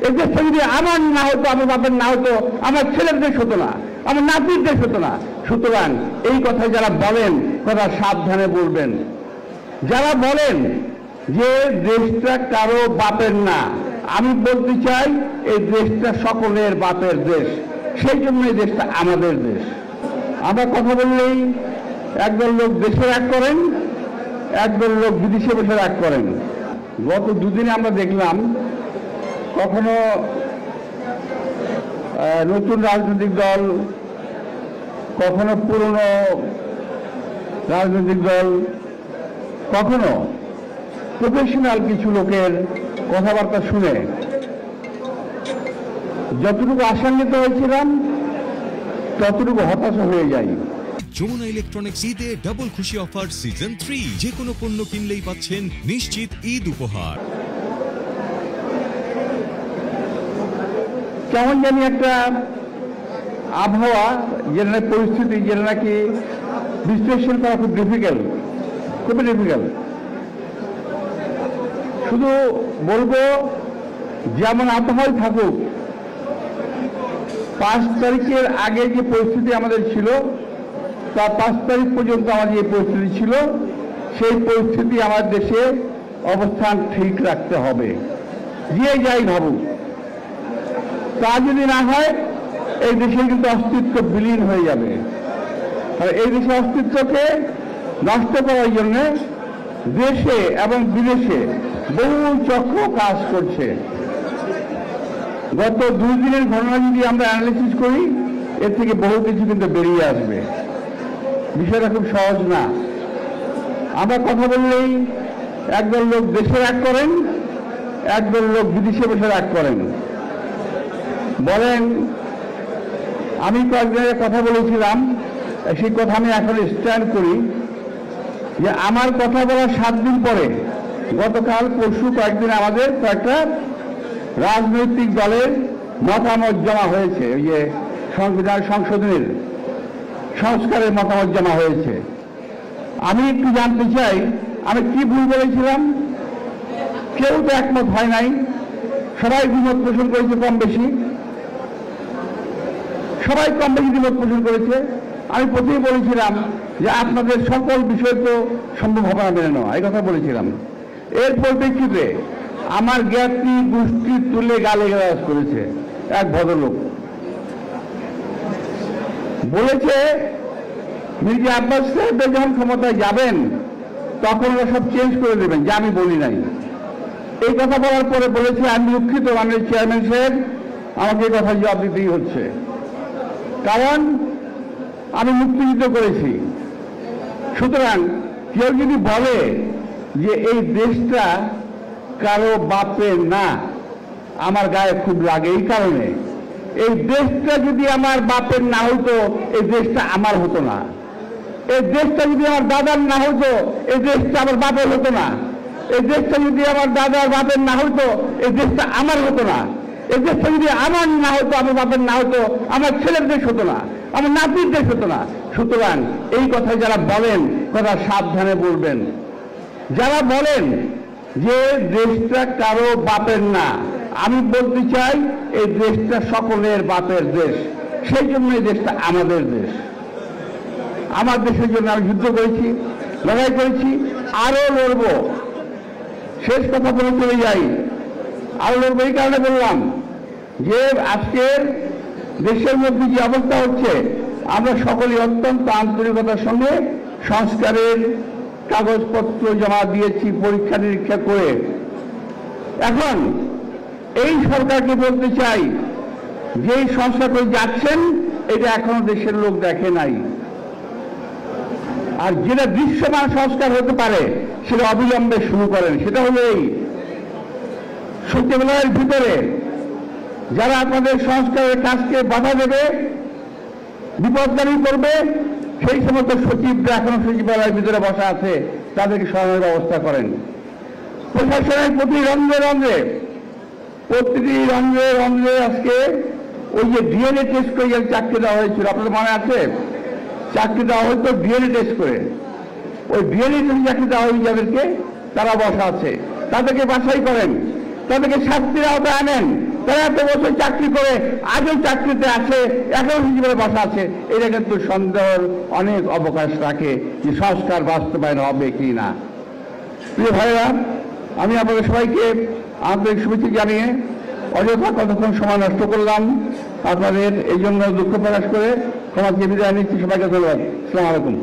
এই দেশটা যদি আমার না হতো, আমার বাপের না হতো, আমার ছেলের দেশ হতো না, আমার নাতির দেশ হতো না। সুতরাং এই কথা যারা বলেন তারা সাবধানে বলবেন। যারা বলেন যে দেশটা কারো বাপের না, আমি বলতে চাই এই দেশটা সকলের বাপের দেশ, সেই জন্য এই দেশটা আমাদের দেশ। আমরা কথা বললেই একদল লোক দেশে রাগ করেন, একদল লোক বিদেশে বসে রাগ করেন। গত দুদিনে আমরা দেখলাম কখনো নতুন রাজনৈতিক দল, কখনো পুরনো রাজনৈতিক দল, কখনো প্রফেশনাল কিছু লোকের কথাবার্তা শুনে যতটুকু আশান্বিত হয়েছিলাম ততটুকু হতাশা হয়ে যাই। যমুনা ইলেকট্রনিক্স ঈদে ডাবল খুশি অফার সিজন 3, যে কোনো পণ্য কিনলেই পাচ্ছেন নিশ্চিত ঈদ উপহার। কেমন জানি একটা আবহাওয়া, যেটা পরিস্থিতি, যেটা নাকি বিশ্লেষণ করা খুব ডিফিকাল্ট, খুবই ডিফিকাল্ট। শুধু বলবো যেমন আবহাওয়াই থাকুক, 5 তারিখের আগে যে পরিস্থিতি আমাদের ছিল, তা 5 তারিখ পর্যন্ত আমাদের যে পরিস্থিতি ছিল, সেই পরিস্থিতি আমাদের দেশে অবস্থান ঠিক রাখতে হবে, যে যাই ভাবুক। তা যদি না হয় এই দেশে কিন্তু অস্তিত্ব বিলীন হয়ে যাবে। আর এই দেশের অস্তিত্বকে নষ্ট করার জন্য দেশে এবং বিদেশে বহু চক্র কাজ করছে। গত 2 দিনের ঘটনা যদি আমরা অ্যানালিসিস করি, এর থেকে বহু কিছু কিন্তু বেরিয়ে আসবে। বিষয়টা খুব সহজ না। আমরা কথা বললেই একদল লোক দেশে রাগ করেন, একদল লোক বিদেশে বসে রাগ করেন। বলেন, আমি কয়েকদিনের কথা বলেছিলাম, সেই কথা আমি এখন স্ট্যান্ড করি, যে আমার কথা বলার 7 দিন পরে গতকাল পরশু কয়েকদিন আমাদের কয়েকটা রাজনৈতিক দলের মতামত জমা হয়েছে। ওই যে সংবিধান সংশোধনের সংস্কারের মতামত জমা হয়েছে। আমি একটু জানতে চাই, আমি কি ভুল বলেছিলাম? কেউ তো একমত হয় নাই, সবাই দ্বিমত পোষণ করেছে, কম বেশি সবাই কম বেশি দ্বিমত পোষণ করেছে। আমি প্রথমেই বলেছিলাম যে আপনাদের সকল বিষয় তো সম্ভব হবে না মেনে নেওয়া, এই কথা বলেছিলাম। এর পরিপ্রেক্ষিতে আমার জ্ঞাতি গোষ্ঠী তুলে গালিগালাজ করেছে এক ভদ্রলোক। বলেছে মির্জা আব্বাস সাহেব যখন ক্ষমতায় যাবেন তখন ওরা সব চেঞ্জ করে দেবেন, যা আমি বলি নাই। এই কথা বলার পরে বলেছে, আমি দুঃখিত মাননীয় চেয়ারম্যান সাহেব, আমাকে এই কথা জবাব দিতেই হচ্ছে, কারণ আমি মুক্তিযুদ্ধ করেছি। সুতরাং কেউ যদি বলে যে এই দেশটা কারো বাপের না, আমার গায়ে খুব লাগে। এই কারণে, এই দেশটা যদি আমার বাপের না হতো, এই দেশটা আমার হতো না। এই দেশটা যদি আমার দাদার না হতো, এই দেশটা আমার বাপের হতো না। এই দেশটা যদি আমার দাদার বাপের না হতো, এই দেশটা আমার হতো না। এই দেশটা যদি আমার না হতো, আমার বাপের না হতো, আমার ছেলের দেশ হতো না, আমার নাতির দেশ হতো না। সুতরাং এই কথা যারা বলেন তারা সাবধানে বলবেন। যারা বলেন যে দেশটা কারো বাপের না, আমি বলতে চাই এই দেশটা সকলের বাপের দেশ, সেই জন্য এই দেশটা আমাদের দেশ। আমার দেশের জন্য আমি যুদ্ধ করেছি, লড়াই করেছি, আরো লড়ব। শেষ কথা বলে চলে যাই, আরো লড়ব এই কারণে বললাম যে আজকের দেশের মধ্যে যে অবস্থা হচ্ছে, আমরা সকলেই অত্যন্ত আন্তরিকতার সঙ্গে সংস্কারের কাগজপত্র জমা দিয়েছি, পরীক্ষা নিরীক্ষা করে। এখন এই সরকারকে বলতে চাই, যেই সংস্কার করে যাচ্ছেন এটা এখনো দেশের লোক দেখে নাই। আর যেটা দৃশ্যমান সংস্কার হতে পারে সেটা অবিলম্বে শুরু করেন। সেটা হলো এই সচিবালয়ের ভিতরে যারা আপনাদের সংস্কারের কাজকে বাধা দেবে, বিপদগামী করবে, সেই সমস্ত সচিবরা এখনো সচিবালয়ের ভিতরে বসা আছে, তাদেরকে সরানোর ব্যবস্থা করেন। প্রশাসনের প্রতিটি রঙে রঙে আজকে ওই যে ডিএনএ টেস্ট করে চাকরি দেওয়া হয়েছিল, আপনাদের মনে আছে? চাকরি দেওয়া হয়তো ডিএনএ টেস্ট করে, ওই ডিএনএ টেস্ট চাকরি দেওয়া হয়ে যাদেরকে, তারা বসা আছে, তাদেরকে বাছাই করেন, তাদেরকে শাস্তির আওতায় আনেন, তারা এত বছর চাকরি করে আজও চাকরিতে আছে, এখনো জীবনে বসা আছে, এটা কিন্তু সন্দেহের অনেক অবকাশ রাখে যে সংস্কার বাস্তবায়ন হবে কি না। প্রিয় ভাইরা, আমি আপনাদের সবাইকে আন্তরিক শুভেচ্ছা জানিয়ে অযথা কতক্ষণ সময় নষ্ট করলাম আপনাদের এই জন্য দুঃখ প্রকাশ করে সমাজকে বিদায় নিচ্ছি। সবাইকে ধন্যবাদ। আসসালামু আলাইকুম।